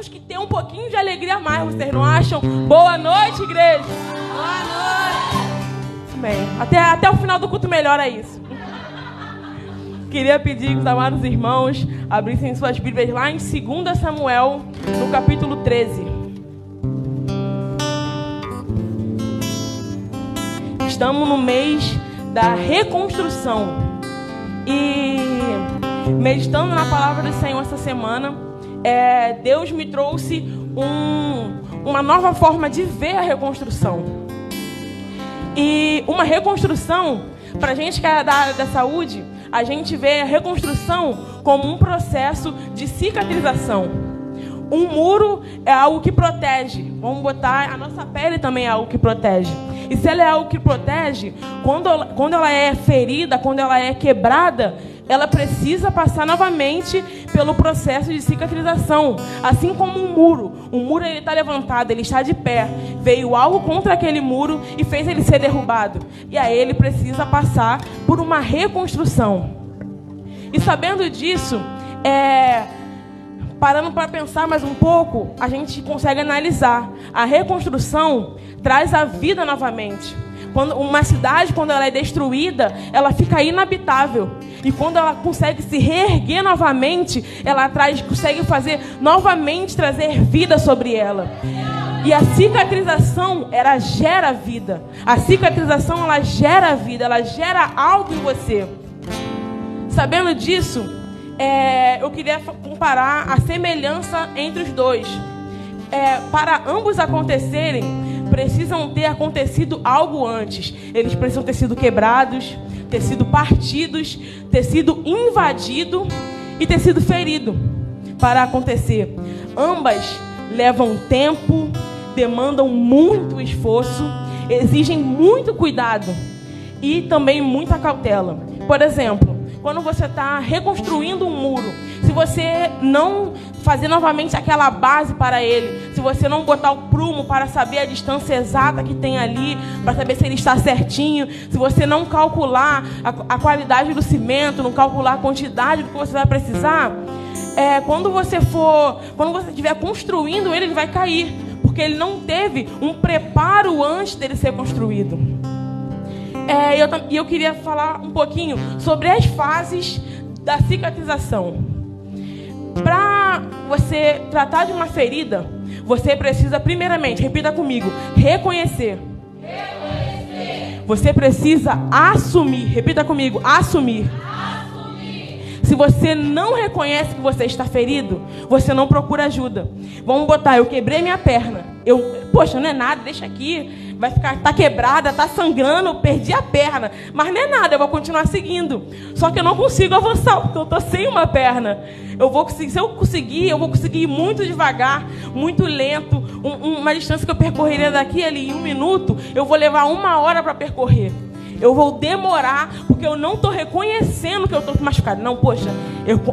temos que ter um pouquinho de alegria a mais, vocês não acham? Boa noite, igreja! Boa noite! Bem, até o final do culto melhora isso. Queria pedir que os amados irmãos abrissem suas Bíblias lá em 2 Samuel, no capítulo 13. Estamos no mês da reconstrução. E meditando na palavra do Senhor essa semana, Deus me trouxe uma nova forma de ver a reconstrução. E uma reconstrução, para a gente que é da área da saúde, a gente vê a reconstrução como um processo de cicatrização. Um muro é algo que protege. Vamos botar, a nossa pele também é algo que protege. E se ela é algo que protege, quando ela é ferida, quando ela é quebrada, ela precisa passar novamente pelo processo de cicatrização. Assim como um muro ele está levantado, ele está de pé. Veio algo contra aquele muro e fez ele ser derrubado. E aí ele precisa passar por uma reconstrução. E sabendo disso, parando para pensar mais um pouco, a gente consegue analisar. A reconstrução traz a vida novamente. Quando uma cidade, quando ela é destruída, ela fica inabitável. E quando ela consegue se reerguer novamente, ela consegue novamente trazer vida sobre ela. E a cicatrização, ela gera vida. A cicatrização, ela gera vida, ela gera algo em você. Sabendo disso, eu queria comparar a semelhança entre os dois. Para ambos acontecerem, precisam ter acontecido algo antes. Eles precisam ter sido quebrados, ter sido partidos, ter sido invadido e ter sido ferido para acontecer. Ambas levam tempo, demandam muito esforço, exigem muito cuidado e também muita cautela. Por exemplo, quando você está reconstruindo um muro, se você não fazer novamente aquela base para ele, se você não botar o prumo para saber a distância exata que tem ali, para saber se ele está certinho, se você não calcular a qualidade do cimento, não calcular a quantidade do que você vai precisar, quando você estiver construindo ele vai cair, porque ele não teve um preparo antes dele ser construído. Eu queria falar um pouquinho sobre as fases da cicatrização. Para você tratar de uma ferida, você precisa primeiramente, repita comigo, reconhecer. Você precisa assumir, repita comigo, assumir. Se você não reconhece que você está ferido, você não procura ajuda. Vamos botar, eu quebrei minha perna. Poxa, não é nada, deixa aqui. Tá quebrada, tá sangrando, perdi a perna. Mas não é nada, eu vou continuar seguindo. Só que eu não consigo avançar, porque eu tô sem uma perna. Se eu conseguir, eu vou conseguir ir muito devagar, muito lento. Uma distância que eu percorreria daqui ali em 1 minuto, eu vou levar 1 hora para percorrer. Eu vou demorar, porque eu não estou reconhecendo que eu estou machucado. Não, poxa,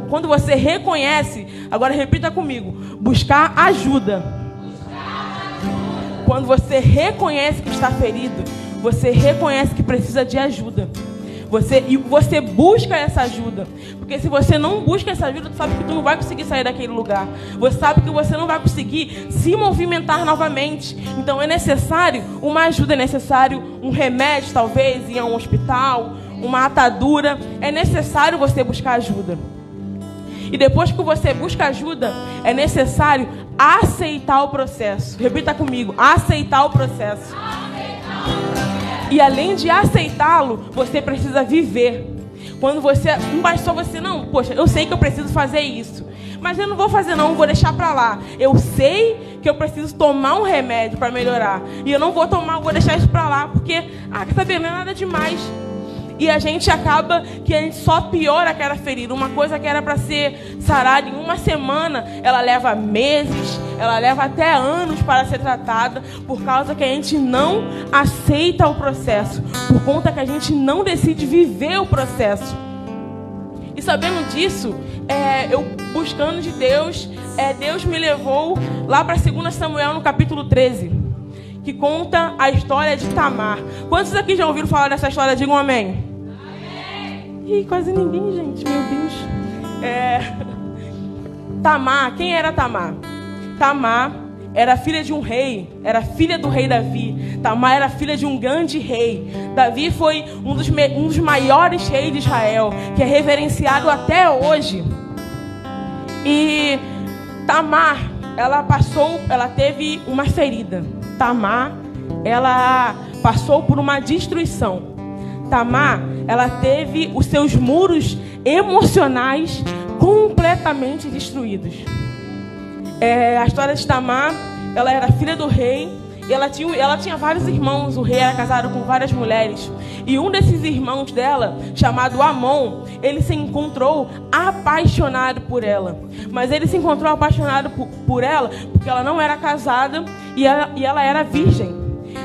quando você reconhece, agora repita comigo, buscar ajuda. Quando você reconhece que está ferido, você reconhece que precisa de ajuda. Você busca essa ajuda. Porque se você não busca essa ajuda, tu sabe que tu não vai conseguir sair daquele lugar. Você sabe que você não vai conseguir se movimentar novamente. Então é necessário uma ajuda, é necessário um remédio, talvez, ir a um hospital, uma atadura. É necessário você buscar ajuda. E depois que você busca ajuda, é necessário aceitar o processo. Repita comigo, aceitar o processo. E além de aceitá-lo, você precisa viver. Quando você, não basta só você, não, poxa, eu sei que eu preciso fazer isso, mas eu não vou fazer não, vou deixar pra lá. Eu sei que eu preciso tomar um remédio para melhorar, e eu não vou vou deixar isso pra lá, porque, quer saber, não é nada demais. E a gente acaba que a gente só piora aquela ferida. Uma coisa que era para ser sarada em 1 semana, ela leva meses, ela leva até anos para ser tratada, por causa que a gente não aceita o processo, por conta que a gente não decide viver o processo. E sabendo disso, eu buscando de Deus, Deus me levou lá para 2 Samuel no capítulo 13, que conta a história de Tamar. Quantos aqui já ouviram falar dessa história? Digam amém. Ih, quase ninguém, gente, meu Deus. Tamar, quem era Tamar? Tamar era filha de um rei, era filha do rei Davi. Tamar era filha de um grande rei. Davi foi um dos maiores reis de Israel, que é reverenciado até hoje. E Tamar, ela teve uma ferida. Tamar, ela passou por uma destruição. Tamar, ela teve os seus muros emocionais completamente destruídos. A história de Tamar, ela era filha do rei, e ela tinha vários irmãos. O rei era casado com várias mulheres, e um desses irmãos dela, chamado Amon, ele se encontrou apaixonado por ela. Mas ele se encontrou apaixonado por ela porque ela não era casada e ela era virgem.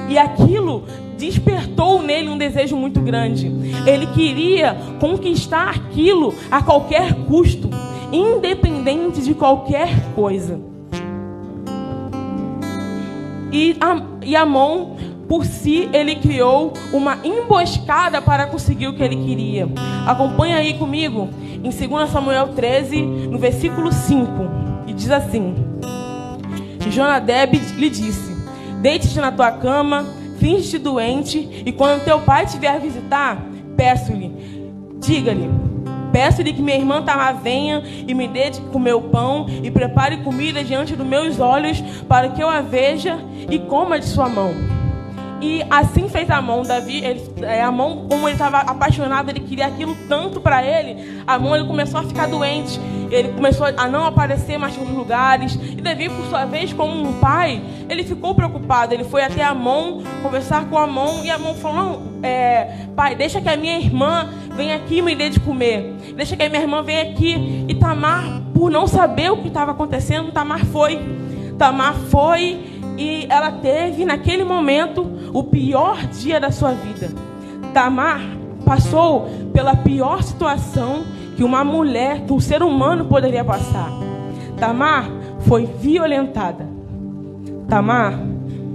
E aquilo despertou nele um desejo muito grande. Ele queria conquistar aquilo a qualquer custo, independente de qualquer coisa. E Amon, por si, ele criou uma emboscada para conseguir o que ele queria. Acompanha aí comigo em 2 Samuel 13, no versículo 5. E diz assim: Jonadab lhe disse: deite-te na tua cama, finge-te doente, e quando teu pai te vier visitar, peço-lhe que minha irmã Tamar venha e me dê de comer o pão e prepare comida diante dos meus olhos para que eu a veja e coma de sua mão. E assim fez Amon. Amon, como ele estava apaixonado, ele queria aquilo tanto para ele. Amon, ele começou a ficar doente. Ele começou a não aparecer mais nos lugares. E Davi, por sua vez, como um pai, ele ficou preocupado. Ele foi até Amon, conversar com Amon. E Amon falou: não, pai, deixa que a minha irmã venha aqui e me dê de comer. Deixa que a minha irmã venha aqui. E Tamar, por não saber o que estava acontecendo, Tamar foi. E ela teve, naquele momento, o pior dia da sua vida. Tamar passou pela pior situação que uma mulher, que um ser humano poderia passar. Tamar foi violentada. Tamar,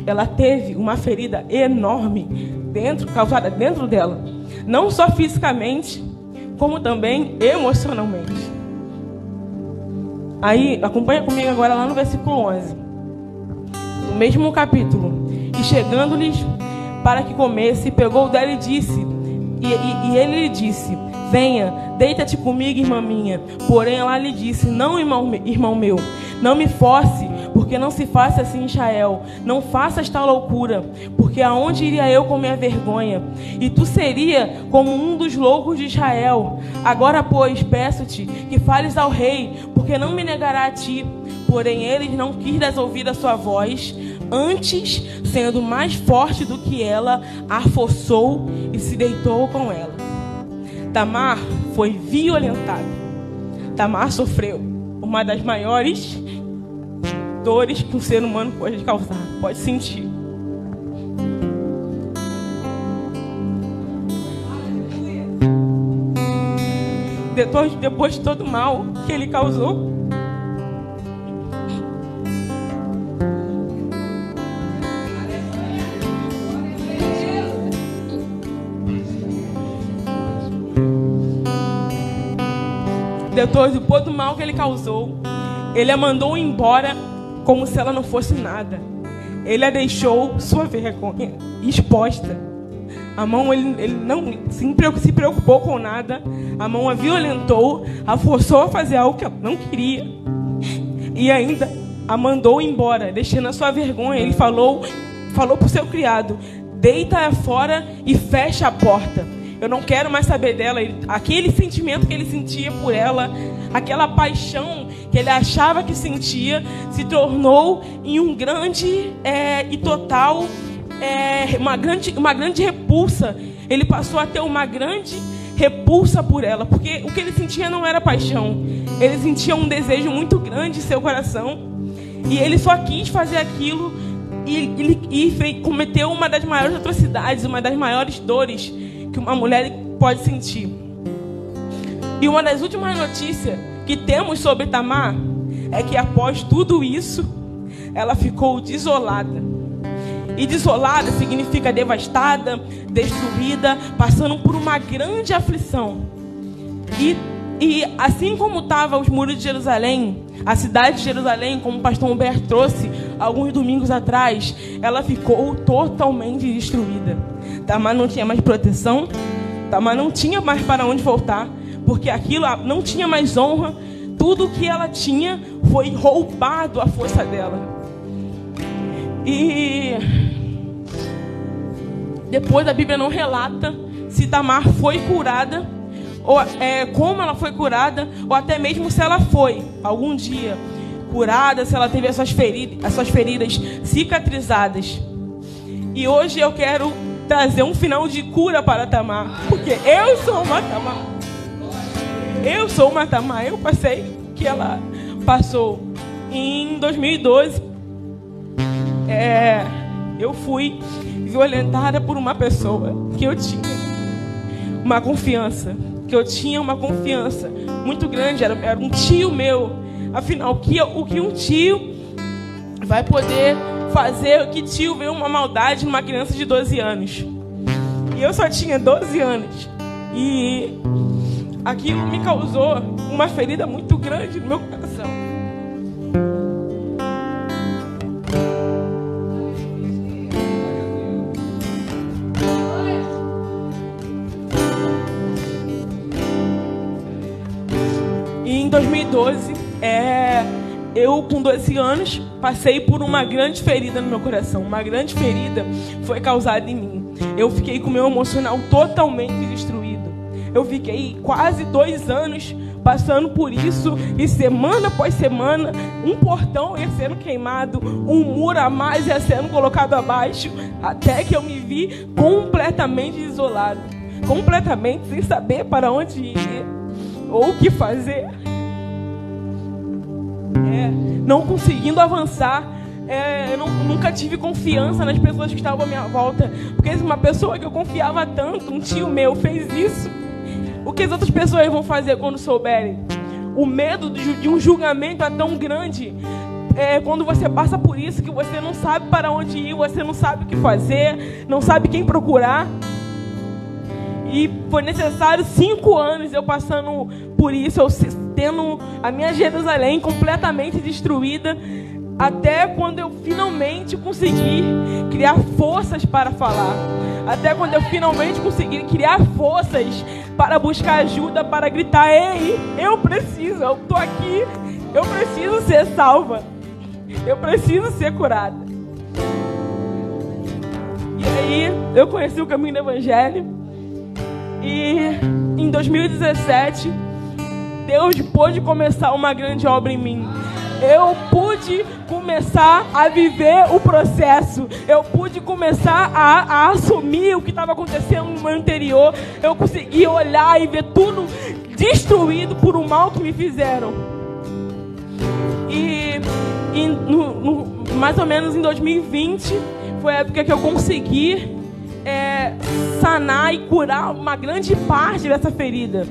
ela teve uma ferida enorme causada dentro dela. Não só fisicamente, como também emocionalmente. Aí, acompanha comigo agora lá no versículo 11. No mesmo capítulo. E chegando-lhes para que comesse, pegou dela e disse, e ele lhe disse: venha, deita-te comigo, irmã minha. Porém ela lhe disse: não, irmão meu, não me force, porque não se faça assim em Israel. Não faças tal loucura, porque aonde iria eu com minha vergonha? E tu seria como um dos loucos de Israel. Agora, pois, peço-te que fales ao rei, porque não me negará a ti. Porém ele não quis ouvir a sua voz. Antes, sendo mais forte do que ela, a forçou e se deitou com ela. Tamar foi violentada. Tamar sofreu uma das maiores dores que um ser humano pode causar, pode sentir. Depois de todo o mal que ele causou, depois de todo o mal que ele causou, ele a mandou embora como se ela não fosse nada. Ele a deixou sua vergonha exposta. Amon, ele não se preocupou com nada. Amon a violentou, a forçou a fazer algo que ela não queria. E ainda a mandou embora, deixando a sua vergonha. Ele falou para o seu criado: deita-a fora e fecha a porta. Eu não quero mais saber dela. Aquele sentimento que ele sentia por ela, aquela paixão que ele achava que sentia, se tornou em um grande e total, uma grande repulsa. Ele passou a ter uma grande repulsa por ela, porque o que ele sentia não era paixão. Ele sentia um desejo muito grande em seu coração, e ele só quis fazer aquilo, e cometeu uma das maiores atrocidades, uma das maiores dores que uma mulher pode sentir. E uma das últimas notícias que temos sobre Tamar é que após tudo isso, ela ficou desolada. E desolada significa devastada, destruída, passando por uma grande aflição. E E assim como estavam os muros de Jerusalém, a cidade de Jerusalém, como o pastor Humberto trouxe alguns domingos atrás, ela ficou totalmente destruída. Tamar não tinha mais proteção, Tamar não tinha mais para onde voltar, porque aquilo não tinha mais honra. Tudo que ela tinha foi roubado à força dela. E depois a Bíblia não relata se Tamar foi curada, ou como ela foi curada, ou até mesmo se ela foi algum dia curada, se ela teve as suas feridas cicatrizadas. E hoje eu quero trazer um final de cura para Tamar, porque eu sou uma Tamar. Eu sou uma Tamar. Eu passei o que ela passou. Em 2012, eu fui violentada por uma pessoa que eu tinha uma confiança. Muito grande. Era um tio meu. Afinal, o que um tio vai poder fazer? Que tio vê uma maldade numa criança de 12 anos? E eu só tinha 12 anos. E aquilo me causou uma ferida muito grande no meu coração. E em 2012, eu com 12 anos, passei por uma grande ferida no meu coração. Uma grande ferida foi causada em mim. Eu fiquei com o meu emocional totalmente destruído. Eu fiquei quase 2 anos passando por isso, e semana após semana, um portão ia sendo queimado, um muro a mais ia sendo colocado abaixo, até que eu me vi completamente isolado, completamente sem saber para onde ir ou o que fazer, não conseguindo avançar. Eu nunca tive confiança nas pessoas que estavam à minha volta, porque se uma pessoa que eu confiava tanto, um tio meu, fez isso, o que as outras pessoas vão fazer quando souberem? O medo de um julgamento é tão grande, quando você passa por isso, que você não sabe para onde ir, você não sabe o que fazer, não sabe quem procurar. E foi necessário 5 anos eu passando por isso, eu tendo a minha Jerusalém completamente destruída, até quando eu finalmente consegui criar forças para falar. Até quando eu finalmente consegui criar forças para buscar ajuda, para gritar: ei, eu tô aqui, eu preciso ser salva, eu preciso ser curada. E aí eu conheci o caminho do Evangelho, e em 2017 Deus pôde começar uma grande obra em mim. Eu pude começar a viver o processo. Eu pude começar a assumir o que estava acontecendo no meu interior. Eu consegui olhar e ver tudo destruído por um mal que me fizeram. E mais ou menos em 2020 foi a época que eu consegui sanar e curar uma grande parte dessa ferida.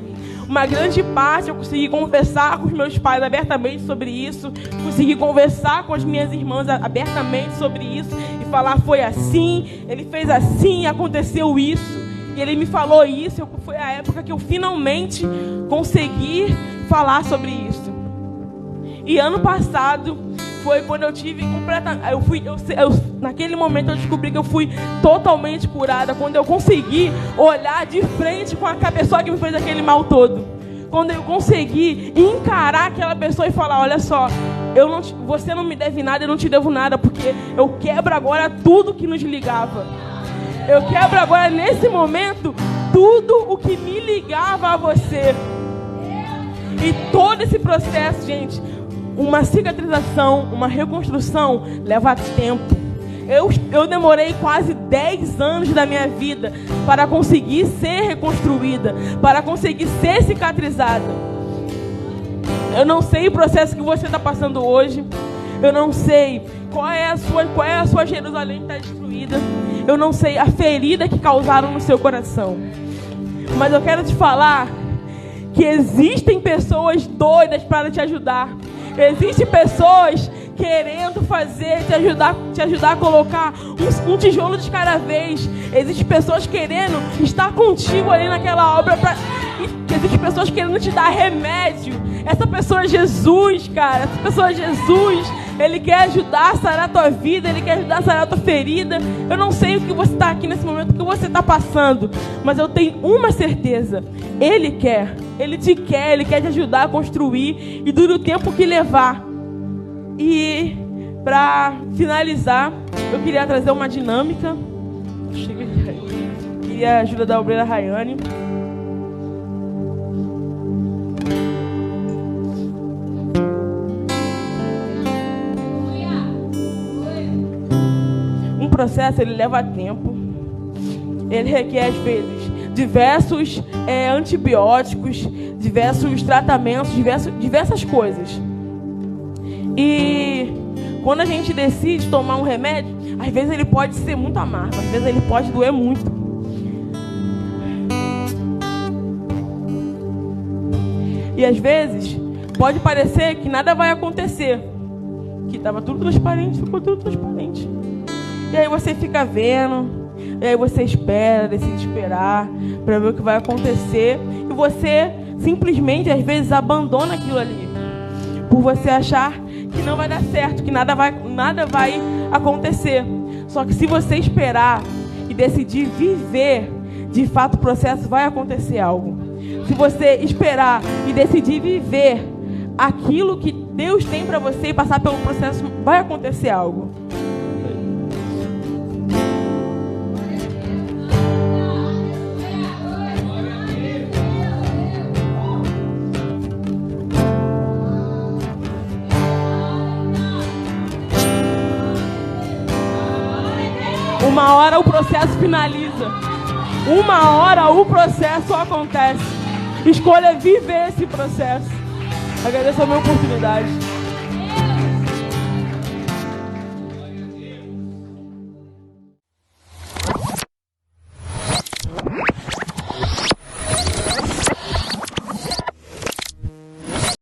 Uma grande parte eu consegui conversar com os meus pais abertamente sobre isso, consegui conversar com as minhas irmãs abertamente sobre isso e falar: foi assim, ele fez assim, aconteceu isso, e ele me falou isso. Foi a época que eu finalmente consegui falar sobre isso. E ano passado foi quando eu tive naquele momento eu descobri que eu fui totalmente curada, quando eu consegui olhar de frente com a pessoa que me fez aquele mal todo. Quando eu consegui encarar aquela pessoa e falar: olha só, você não me deve nada, eu não te devo nada, porque eu quebro agora tudo que nos ligava. Eu quebro agora, nesse momento, tudo o que me ligava a você. E todo esse processo, gente, uma cicatrização, uma reconstrução leva tempo. Eu demorei quase 10 anos da minha vida para conseguir ser reconstruída, para conseguir ser cicatrizada. Eu não sei o processo que você está passando hoje. Eu não sei qual é a sua Jerusalém que está destruída. Eu não sei a ferida que causaram no seu coração. Mas eu quero te falar que existem pessoas doidas para te ajudar. Existem pessoas querendo te ajudar a colocar um tijolo de cada vez. Existem pessoas querendo estar contigo ali naquela obra. que existem pessoas querendo te dar remédio. Essa pessoa é Jesus, cara. Essa pessoa é Jesus. Ele quer ajudar a sarar a tua vida. Ele quer ajudar a sarar a tua ferida. Eu não sei o que você está aqui nesse momento, o que você está passando. Mas eu tenho uma certeza. Ele quer. Ele te quer. Ele quer te ajudar a construir. E dura o tempo que levar. E para finalizar, eu queria trazer uma dinâmica. Queria a ajuda da obreira Rayane. Um processo, ele leva tempo. Ele requer, às vezes, diversos antibióticos, diversos tratamentos, diversas coisas. E quando a gente decide tomar um remédio, às vezes ele pode ser muito amargo, às vezes ele pode doer muito. E às vezes pode parecer que nada vai acontecer, que estava tudo transparente, ficou tudo transparente. E aí você fica vendo, e aí você espera, decide esperar para ver o que vai acontecer, e você simplesmente às vezes abandona aquilo ali, por você achar que não vai dar certo, que nada vai acontecer. Só que se você esperar e decidir viver, de fato o processo vai acontecer algo. Se você esperar e decidir viver aquilo que Deus tem para você e passar pelo processo, vai acontecer algo. Uma hora o processo finaliza. Uma hora o processo acontece. Escolha viver esse processo. Agradeço a minha oportunidade.